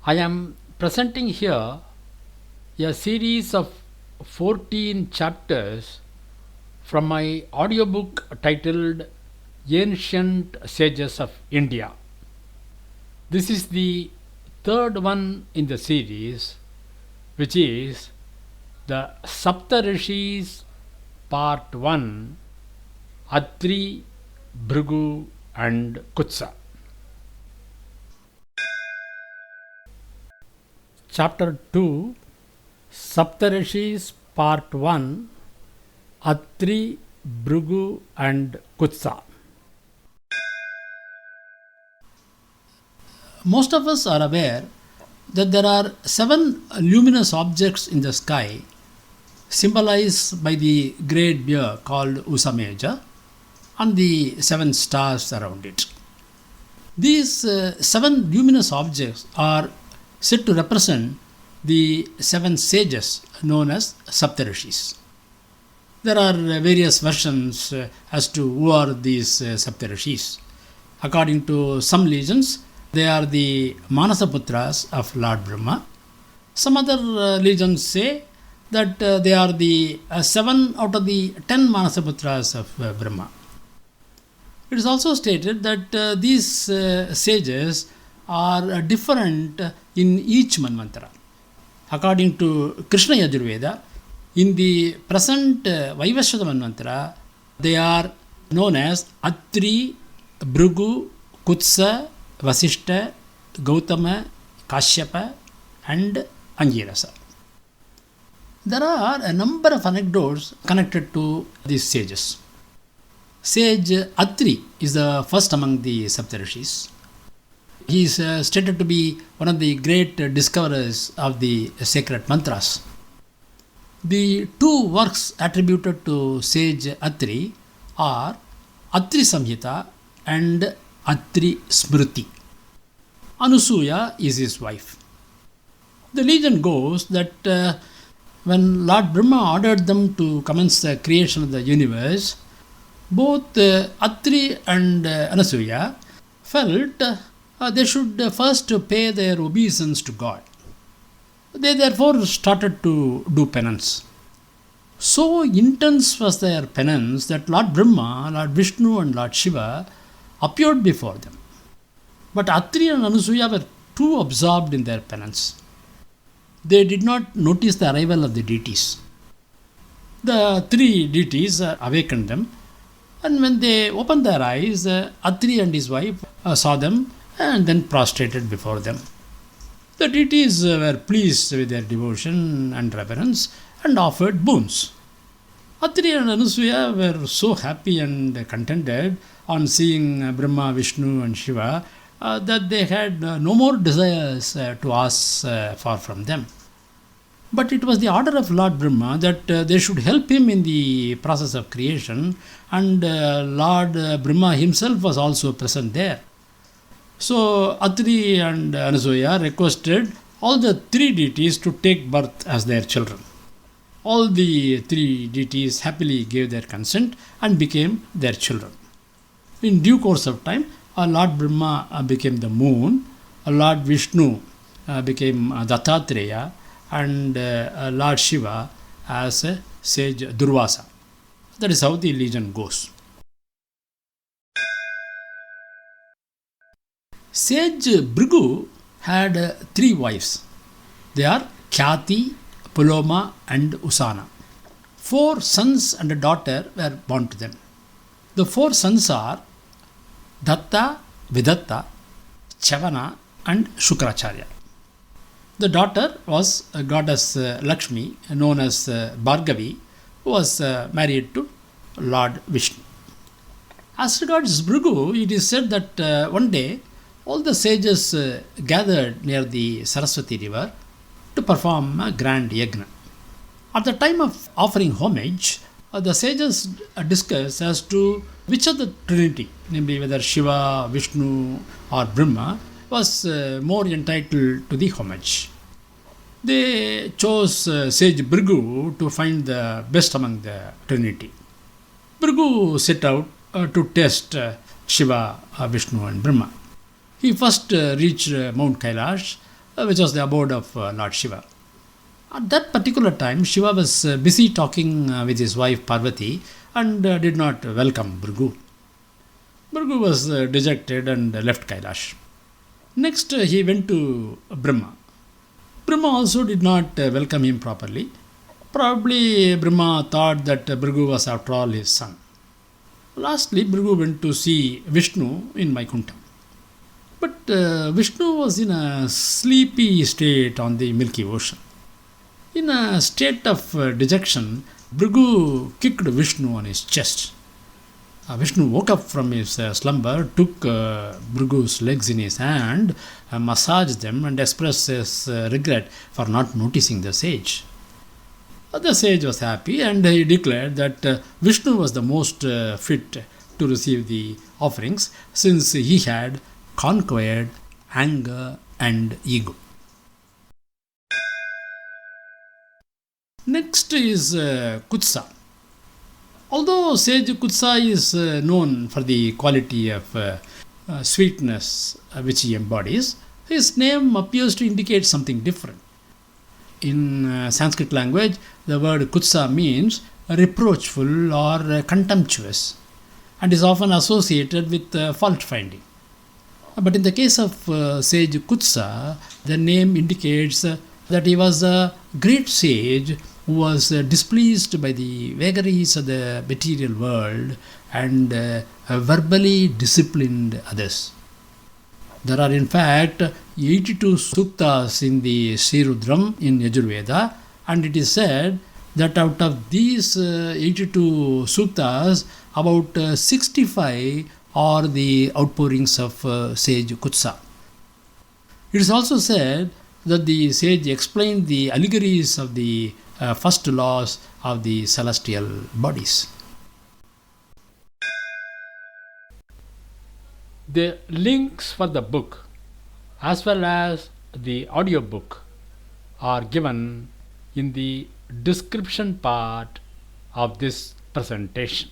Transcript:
I am presenting here a series of 14 chapters from my audiobook titled Ancient Sages of India. This is the third one in the series, which is the Sapta Rishis Part 1, Atri, Bhrigu and Kutsa. Chapter 2, Sapta Rishis Part 1, Atri, Bhrigu and Kutsa. Most of us are aware that there are 7 luminous objects in the sky symbolized by the great bear called Usa Major and the 7 stars around it. These 7 luminous objects are said to represent the 7 sages known as Sapta Rishis. There are various versions as to who are these Sapta Rishis. According to some legends, they are the Manasaputras of Lord Brahma. Some other legends say that they are the 7 out of the 10 Manasaputras of Brahma. It is also stated that these sages are different in each Manvantara. According to Krishna Yajurveda, in the present Vaivashvata Manvantara, they are known as Atri, Bhrigu, Kutsa, Vasishta, Gautama, Kashyapa and Angirasa. There are a number of anecdotes connected to these sages. Sage Atri is the first among the Saptarishis. He is stated to be one of the great discoverers of the sacred mantras. The 2 works attributed to sage Atri are Atri Samhita and Atri Smriti. Anusuya is his wife. The legend goes that when Lord Brahma ordered them to commence the creation of the universe, both Atri and Anasuya felt they should first pay their obeisance to God. They therefore started to do penance. So intense was their penance that Lord Brahma, Lord Vishnu and Lord Shiva appeared before them. But Atri and Anasuya were too absorbed in their penance. They did not notice the arrival of the deities. The 3 deities awakened them, and when they opened their eyes, Atri and his wife saw them and then prostrated before them. The deities were pleased with their devotion and reverence and offered boons. Atri and Anasuya were so happy and contented on seeing Brahma, Vishnu and Shiva that they had no more desires to ask for from them. But it was the order of Lord Brahma that they should help him in the process of creation, and Lord Brahma himself was also present there. So Atri and Anasuya requested all the 3 deities to take birth as their children. All the 3 deities happily gave their consent and became their children. In due course of time, Lord Brahma became the moon, Lord Vishnu became Dattatreya, and Lord Shiva as sage Durvasa. That is how the legend goes. Sage Bhrigu had 3 wives. They are Khyati, Puloma and Usana. 4 sons and a daughter were born to them. The 4 sons are Datta, Vidatta, Chavana and Shukracharya. The daughter was a goddess Lakshmi, known as Bhargavi, who was married to Lord Vishnu. As regards Bhrigu, it is said that one day all the sages gathered near the Saraswati river to perform a grand yajna. At the time of offering homage, the sages discussed as to which of the trinity, namely whether Shiva, Vishnu or Brahma, was more entitled to the homage. They chose sage Bhrigu to find the best among the trinity. Bhrigu set out to test Shiva, Vishnu and Brahma. He first reached Mount Kailash which was the abode of Lord Shiva. At that particular time, Shiva was busy talking with his wife Parvati and did not welcome Bhrigu. Bhrigu was dejected and left Kailash. Next, he went to Brahma. Brahma also did not welcome him properly. Probably Brahma thought that Bhrigu was after all his son. Lastly, Bhrigu went to see Vishnu in Vaikuntha. But Vishnu was in a sleepy state on the Milky Ocean. In a state of dejection, Bhrigu kicked Vishnu on his chest. Vishnu woke up from his slumber, took Bhrigu's legs in his hand, massaged them, and expressed his regret for not noticing the sage. The sage was happy and he declared that Vishnu was the most fit to receive the offerings since he had conquered anger and ego. Next is Kutsa. Although sage Kutsa is known for the quality of sweetness which he embodies, his name appears to indicate something different. In Sanskrit language, the word Kutsa means reproachful or contemptuous and is often associated with fault finding. But in the case of sage Kutsa, the name indicates that he was a great sage who was displeased by the vagaries of the material world and verbally disciplined others. There are in fact 82 suktas in the Srirudram in Yajurveda, and it is said that out of these 82 suktas, about 65 are the outpourings of sage Kutsa. It is also said that the sage explained the allegories of the first laws of the celestial bodies. The links for the book as well as the audiobook are given in the description part of this presentation.